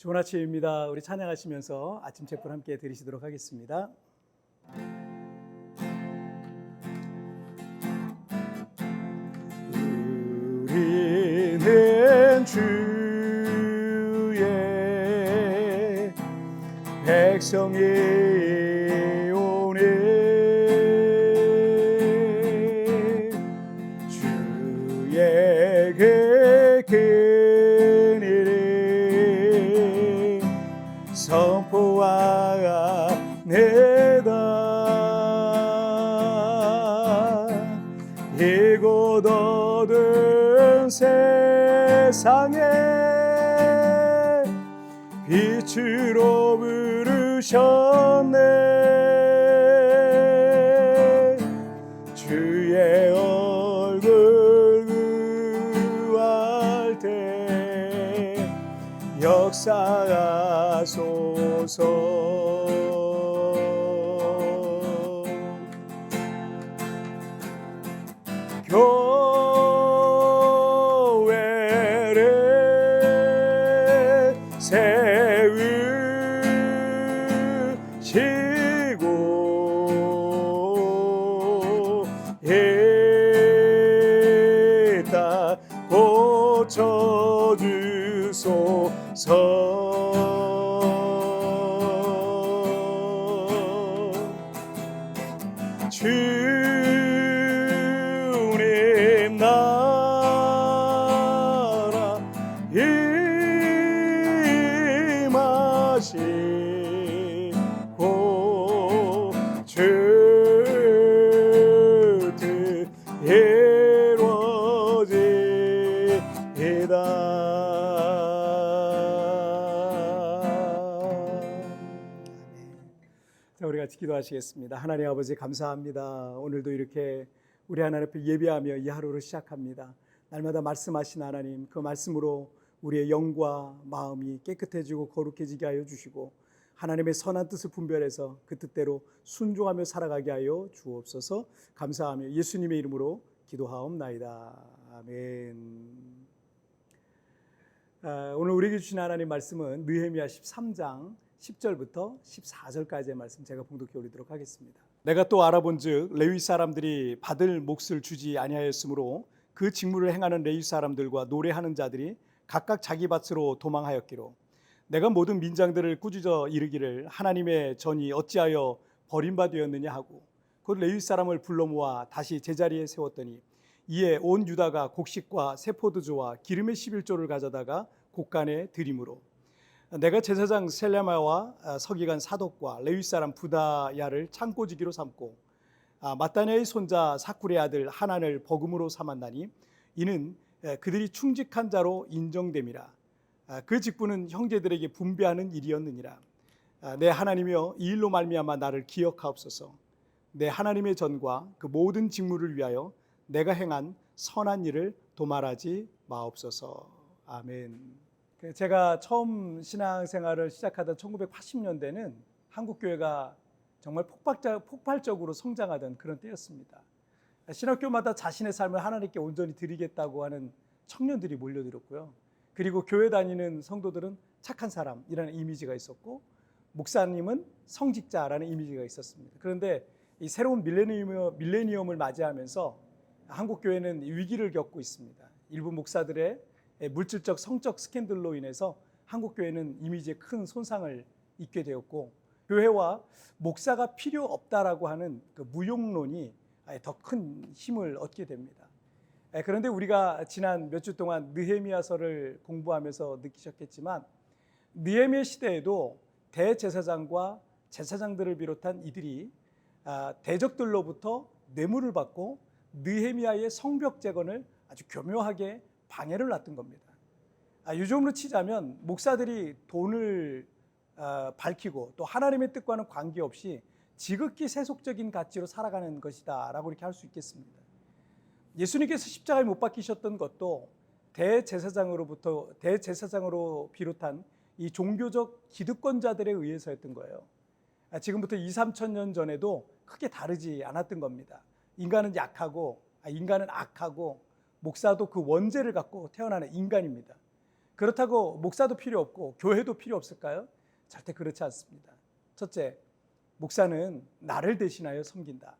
좋은 아침입니다. 우리 찬양하시면서 아침 책분 함께 들으시도록 하겠습니다. 우리는 주의 백성이오니 주의 큰 일을 선포하네다. 이곳 어두운 세상에 빛으로 부르셨네. 주의 얼굴 구할 때 역사하소서. 교회를 세우시고 일단 고쳐주소서. 주님 나라 임하시고 주 뜻 이루어지이다. 자, 우리 같이 기도하시겠습니다. 하나님 아버지 감사합니다. 오늘도 이렇게 우리 하나님 앞에 예배하며 이 하루를 시작합니다. 날마다 말씀하신 하나님, 그 말씀으로 우리의 영과 마음이 깨끗해지고 거룩해지게 하여 주시고 하나님의 선한 뜻을 분별해서 그 뜻대로 순종하며 살아가게 하여 주옵소서. 감사하며 예수님의 이름으로 기도하옵나이다. 아멘. 오늘 우리에게 주신 하나님 말씀은 느헤미야 13장 10절부터 14절까지의 말씀 제가 봉독해 올리도록 하겠습니다. 내가 또 알아본즉 레위 사람들이 받을 몫을 주지 아니하였으므로 그 직무를 행하는 레위 사람들과 노래하는 자들이 각각 자기 밭으로 도망하였기로 내가 모든 민장들을 꾸짖어 이르기를 하나님의 전이 어찌하여 버림바 되었느냐 하고 곧 레위 사람을 불러 모아 다시 제자리에 세웠더니 이에 온 유다가 곡식과 세포도주와 기름의 11조를 가져다가 곡간에 드림으로 내가 제사장 셀레마와 서기관 사독과 레위 사람 부다야를 창고지기로 삼고 마따냐의 손자 사쿨의 아들 하난을 버금으로 삼았나니 이는 그들이 충직한 자로 인정됨이라. 그 직분은 형제들에게 분배하는 일이었느니라. 내 하나님이여 이 일로 말미암아 나를 기억하옵소서. 내 하나님의 전과 그 모든 직무를 위하여 내가 행한 선한 일을 도말하지 마옵소서. 아멘. 제가 처음 신앙생활을 시작하던 1980년대는 한국교회가 정말 폭발적으로 성장하던 그런 때였습니다. 신학교마다 자신의 삶을 하나님께 온전히 드리겠다고 하는 청년들이 몰려들었고요. 그리고 교회 다니는 성도들은 착한 사람이라는 이미지가 있었고 목사님은 성직자라는 이미지가 있었습니다. 그런데 이 새로운 밀레니엄을 맞이하면서 한국교회는 위기를 겪고 있습니다. 일부 목사들의 물질적 성적 스캔들로 인해서 한국교회는 이미지에 큰 손상을 입게 되었고 교회와 목사가 필요 없다라고 하는 그 무용론이 더 큰 힘을 얻게 됩니다. 그런데 우리가 지난 몇 주 동안 느헤미야서를 공부하면서 느끼셨겠지만 느헤미야 시대에도 대제사장과 제사장들을 비롯한 이들이 대적들로부터 뇌물을 받고 느헤미야의 성벽 재건을 아주 교묘하게 방해를 놨던 겁니다. 요즘으로 치자면 목사들이 돈을 밝히고 또 하나님의 뜻과는 관계없이 지극히 세속적인 가치로 살아가는 것이다 라고 이렇게 할 수 있겠습니다. 예수님께서 십자가에 못 박히셨던 것도 대제사장으로 비롯한 이 종교적 기득권자들에 의해서였던 거예요. 지금부터 2,3천 년 전에도 크게 다르지 않았던 겁니다. 인간은 약하고 인간은 악하고 목사도 그 원죄를 갖고 태어나는 인간입니다. 그렇다고 목사도 필요 없고 교회도 필요 없을까요? 절대 그렇지 않습니다. 첫째, 목사는 나를 대신하여 섬긴다.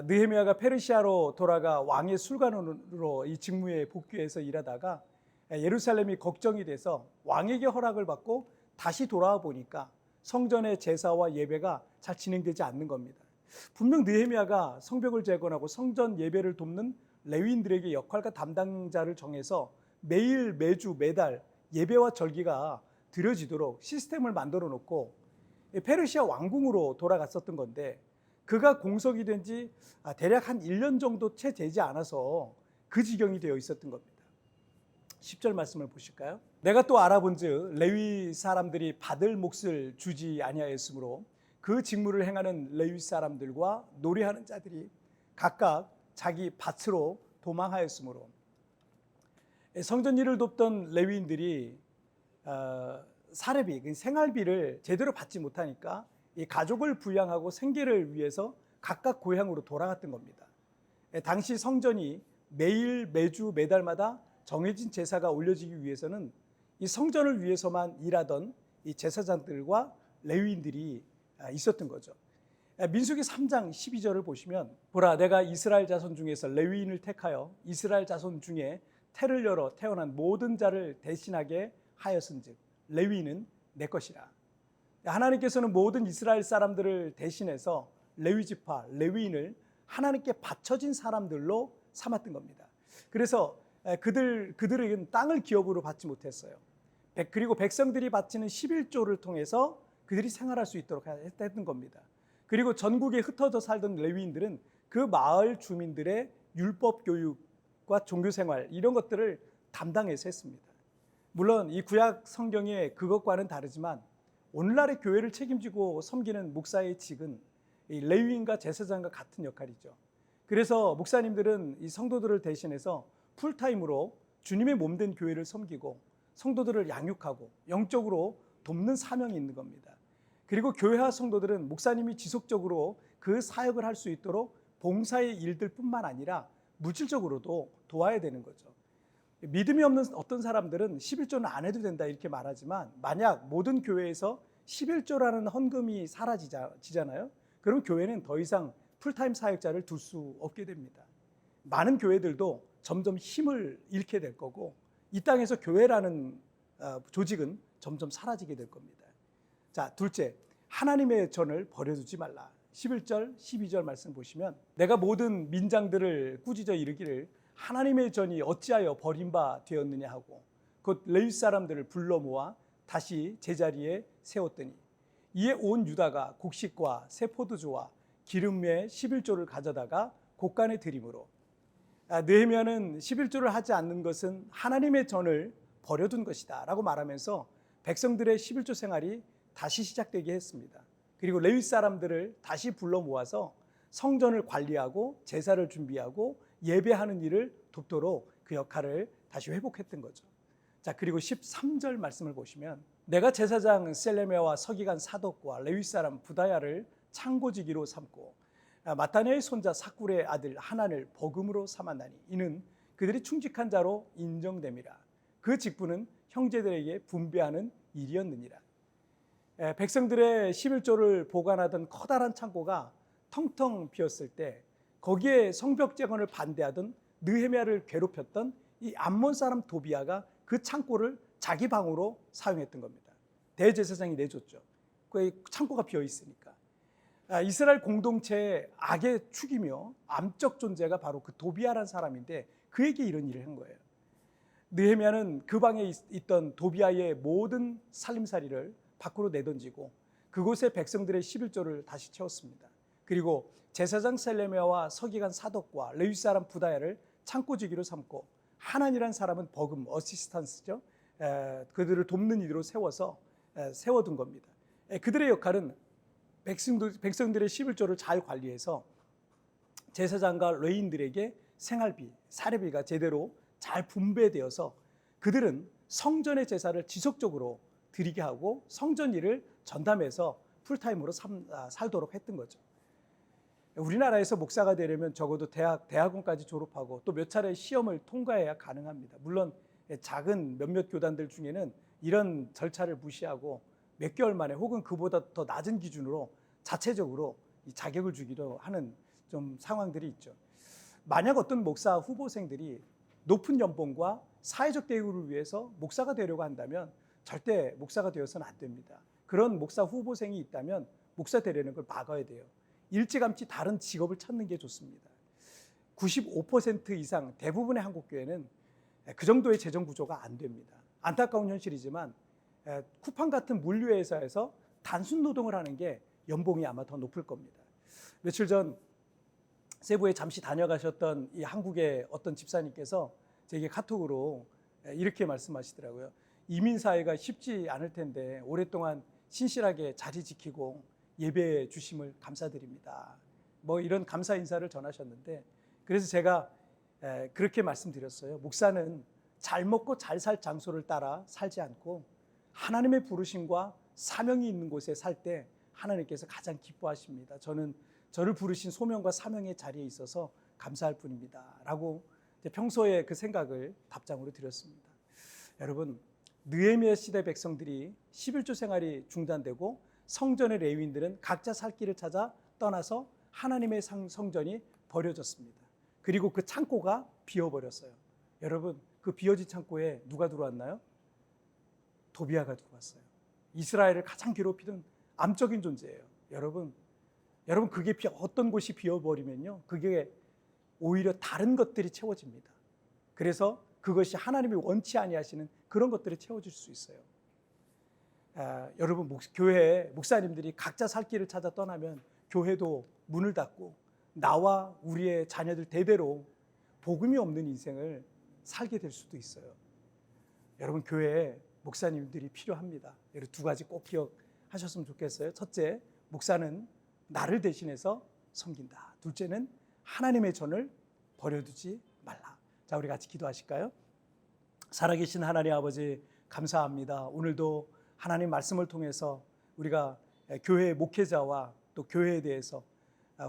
느헤미야가 페르시아로 돌아가 왕의 술관원으로 이 직무에 복귀해서 일하다가 예루살렘이 걱정이 돼서 왕에게 허락을 받고 다시 돌아와 보니까 성전의 제사와 예배가 잘 진행되지 않는 겁니다. 분명 느헤미야가 성벽을 재건하고 성전 예배를 돕는 레위인들에게 역할과 담당자를 정해서 매일 매주 매달 예배와 절기가 드려지도록 시스템을 만들어 놓고 페르시아 왕궁으로 돌아갔었던 건데, 그가 공석이 된 지 대략 한 1년 정도 채 되지 않아서 그 지경이 되어 있었던 겁니다. 10절 말씀을 보실까요? 내가 또 알아본즉 레위 사람들이 받을 몫을 주지 아니하였으므로 그 직무를 행하는 레위 사람들과 노래하는 자들이 각각 자기 밭으로 도망하였으므로, 성전 일을 돕던 레위인들이 사례비, 생활비를 제대로 받지 못하니까 이 가족을 부양하고 생계를 위해서 각각 고향으로 돌아갔던 겁니다. 당시 성전이 매일 매주 매달마다 정해진 제사가 올려지기 위해서는 이 성전을 위해서만 일하던 이 제사장들과 레위인들이 있었던 거죠. 민수기 3장 12절을 보시면, 보라 내가 이스라엘 자손 중에서 레위인을 택하여 이스라엘 자손 중에 태를 열어 태어난 모든 자를 대신하게 하였은즉 레위인은 내 것이라. 하나님께서는 모든 이스라엘 사람들을 대신해서 레위 지파, 레위인을 하나님께 바쳐진 사람들로 삼았던 겁니다. 그래서 그들에게는 땅을 기업으로 받지 못했어요. 그리고 백성들이 바치는 11조를 통해서 그들이 생활할 수 있도록 했던 겁니다. 그리고 전국에 흩어져 살던 레위인들은 그 마을 주민들의 율법 교육과 종교 생활, 이런 것들을 담당해서 했습니다. 물론 이 구약 성경의 그것과는 다르지만 오늘날의 교회를 책임지고 섬기는 목사의 직은 이 레위인과 제사장과 같은 역할이죠. 그래서 목사님들은 이 성도들을 대신해서 풀타임으로 주님의 몸된 교회를 섬기고 성도들을 양육하고 영적으로 돕는 사명이 있는 겁니다. 그리고 교회와 성도들은 목사님이 지속적으로 그 사역을 할 수 있도록 봉사의 일들뿐만 아니라 물질적으로도 도와야 되는 거죠. 믿음이 없는 어떤 사람들은 11조는 안 해도 된다 이렇게 말하지만, 만약 모든 교회에서 11조라는 헌금이 사라지잖아요. 그럼 교회는 더 이상 풀타임 사역자를 둘 수 없게 됩니다. 많은 교회들도 점점 힘을 잃게 될 거고, 이 땅에서 교회라는 조직은 점점 사라지게 될 겁니다. 자, 둘째, 하나님의 전을 버려두지 말라. 11절, 12절 말씀 보시면, 내가 모든 민장들을 꾸짖어 이르기를 하나님의 전이 어찌하여 버림바 되었느냐 하고 곧 레위 사람들을 불러 모아 다시 제자리에 세웠더니, 이에 온 유다가 곡식과 새 포도주와 기름의 11조를 가져다가 곡간에 드림으로, 느헤미야는 11조를 하지 않는 것은 하나님의 전을 버려둔 것이다 라고 말하면서 백성들의 11조 생활이 다시 시작되게 했습니다. 그리고 레위 사람들을 다시 불러 모아서 성전을 관리하고 제사를 준비하고 예배하는 일을 돕도록 그 역할을 다시 회복했던 거죠. 자, 그리고 13절 말씀을 보시면, 내가 제사장 셀레메와 서기관 사독과 레위 사람 부다야를 창고지기로 삼고 마타냐의 손자 사꿀의 아들 하난을 버금으로 삼았나니 이는 그들이 충직한 자로 인정됨이라. 그 직분은 형제들에게 분배하는 일이었느니라. 백성들의 11조를 보관하던 커다란 창고가 텅텅 비었을 때 거기에 성벽 재건을 반대하던 느헤미야를 괴롭혔던 이 암몬 사람 도비아가 그 창고를 자기 방으로 사용했던 겁니다. 대제사장이 내줬죠. 그 창고가 비어 있으니까. 이스라엘 공동체의 악의 축이며 암적 존재가 바로 그 도비아라는 사람인데, 그에게 이런 일을 한 거예요. 느헤미야는 그 방에 있던 도비아의 모든 살림살이를 밖으로 내던지고 그곳에 백성들의 11조를 다시 채웠습니다. 그리고 제사장 셀레미야와 서기관 사독과 레위 사람 부다야를 창고지기로 삼고 하난이라는 사람은 버금, 어시스턴스죠. 그들을 돕는 이로 세워둔 겁니다. 그들의 역할은 백성들의 11조를 잘 관리해서 제사장과 레위인들에게 생활비, 사례비가 제대로 잘 분배되어서 그들은 성전의 제사를 지속적으로 드리게 하고 성전 일을 전담해서 풀타임으로 살도록 했던 거죠. 우리나라에서 목사가 되려면 적어도 대학원까지 졸업하고 또 몇 차례 시험을 통과해야 가능합니다. 물론 작은 몇몇 교단들 중에는 이런 절차를 무시하고 몇 개월 만에 혹은 그보다 더 낮은 기준으로 자체적으로 이 자격을 주기도 하는 좀 상황들이 있죠. 만약 어떤 목사 후보생들이 높은 연봉과 사회적 대우를 위해서 목사가 되려고 한다면 절대 목사가 되어서는 안 됩니다. 그런 목사 후보생이 있다면 목사 되려는 걸 막아야 돼요. 일찌감치 다른 직업을 찾는 게 좋습니다. 95% 이상 대부분의 한국 교회는 그 정도의 재정 구조가 안 됩니다. 안타까운 현실이지만 쿠팡 같은 물류회사에서 단순 노동을 하는 게 연봉이 아마 더 높을 겁니다. 며칠 전 세부에 잠시 다녀가셨던 이 한국의 어떤 집사님께서 제게 카톡으로 이렇게 말씀하시더라고요. 이민 사회가 쉽지 않을 텐데 오랫동안 신실하게 자리 지키고 예배해 주심을 감사드립니다. 뭐 이런 감사 인사를 전하셨는데, 그래서 제가 그렇게 말씀드렸어요. 목사는 잘 먹고 잘 살 장소를 따라 살지 않고 하나님의 부르심과 사명이 있는 곳에 살 때 하나님께서 가장 기뻐하십니다. 저는 저를 부르신 소명과 사명의 자리에 있어서 감사할 뿐입니다. 라고 평소에 그 생각을 답장으로 드렸습니다. 여러분, 느헤미야 시대 백성들이 11조 생활이 중단되고 성전의 레위인들은 각자 살 길을 찾아 떠나서 하나님의 성전이 버려졌습니다. 그리고 그 창고가 비어버렸어요. 여러분, 그 비어진 창고에 누가 들어왔나요? 도비아가 들어왔어요. 이스라엘을 가장 괴롭히던 암적인 존재예요. 여러분 그게 어떤 곳이 비어버리면요, 그게 오히려 다른 것들이 채워집니다. 그래서 그것이 하나님이 원치 아니하시는 그런 것들이 채워질 수 있어요. 여러분, 교회 목사님들이 각자 살 길을 찾아 떠나면 교회도 문을 닫고 나와 우리의 자녀들 대대로 복음이 없는 인생을 살게 될 수도 있어요. 여러분, 교회에 목사님들이 필요합니다. 여러분, 두 가지 꼭 기억하셨으면 좋겠어요. 첫째, 목사는 나를 대신해서 섬긴다. 둘째는 하나님의 전을 버려두지 말라. 자, 우리 같이 기도하실까요? 살아계신 하나님 아버지, 감사합니다. 오늘도 하나님 말씀을 통해서 우리가 교회의 목회자와 또 교회에 대해서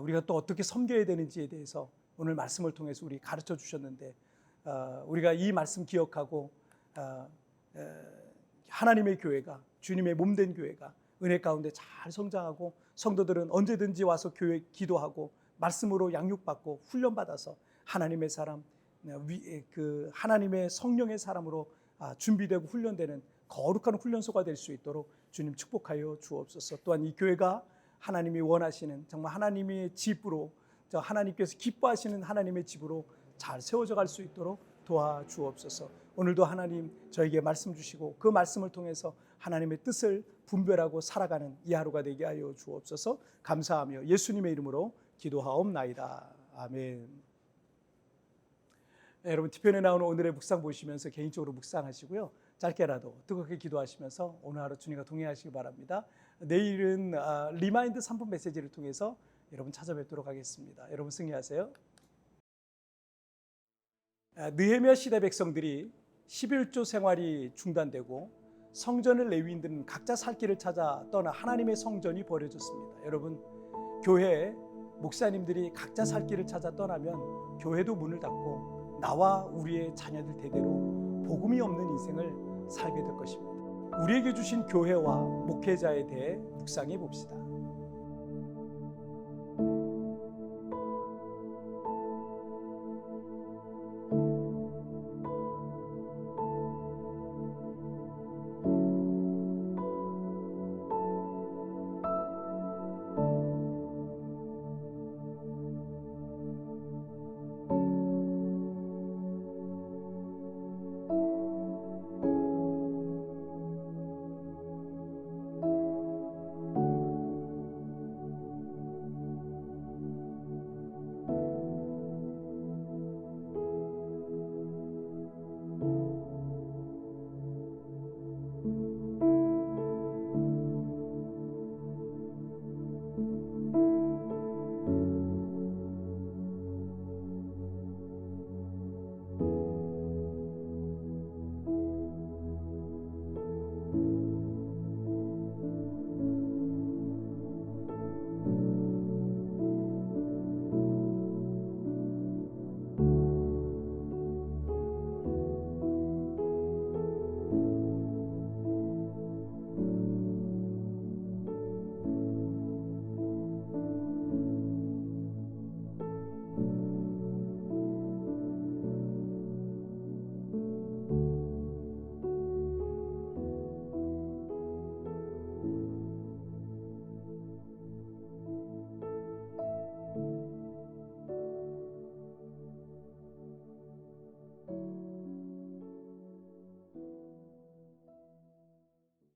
우리가 또 어떻게 섬겨야 되는지에 대해서 오늘 말씀을 통해서 우리 가르쳐 주셨는데, 우리가 이 말씀 기억하고 하나님의 교회가, 주님의 몸된 교회가 은혜 가운데 잘 성장하고 성도들은 언제든지 와서 교회 기도하고 말씀으로 양육받고 훈련받아서 하나님의 사람, 그 하나님의 성령의 사람으로 준비되고 훈련되는 거룩한 훈련소가 될 수 있도록 주님 축복하여 주옵소서. 또한 이 교회가 하나님이 원하시는 정말 하나님의 집으로, 하나님께서 기뻐하시는 하나님의 집으로 잘 세워져 갈 수 있도록 도와주옵소서. 오늘도 하나님 저에게 말씀 주시고 그 말씀을 통해서 하나님의 뜻을 분별하고 살아가는 이 하루가 되게 하여 주옵소서. 감사하며 예수님의 이름으로 기도하옵나이다. 아멘. 여러분, 뒤편에 나오는 오늘의 묵상 보시면서 개인적으로 묵상하시고요. 짧게라도 뜨겁게 기도하시면서 오늘 하루 주님과 동행하시기 바랍니다. 내일은 리마인드 3분 메시지를 통해서 여러분 찾아뵙도록 하겠습니다. 여러분 승리하세요. 느헤미야 시대 백성들이 11조 생활이 중단되고 성전을 레위인들은 각자 살 길을 찾아 떠나 하나님의 성전이 버려졌습니다. 여러분, 교회에 목사님들이 각자 살 길을 찾아 떠나면 교회도 문을 닫고 나와 우리의 자녀들 대대로 복음이 없는 인생을 살게 될 것입니다. 우리에게 주신 교회와 목회자에 대해 묵상해 봅시다.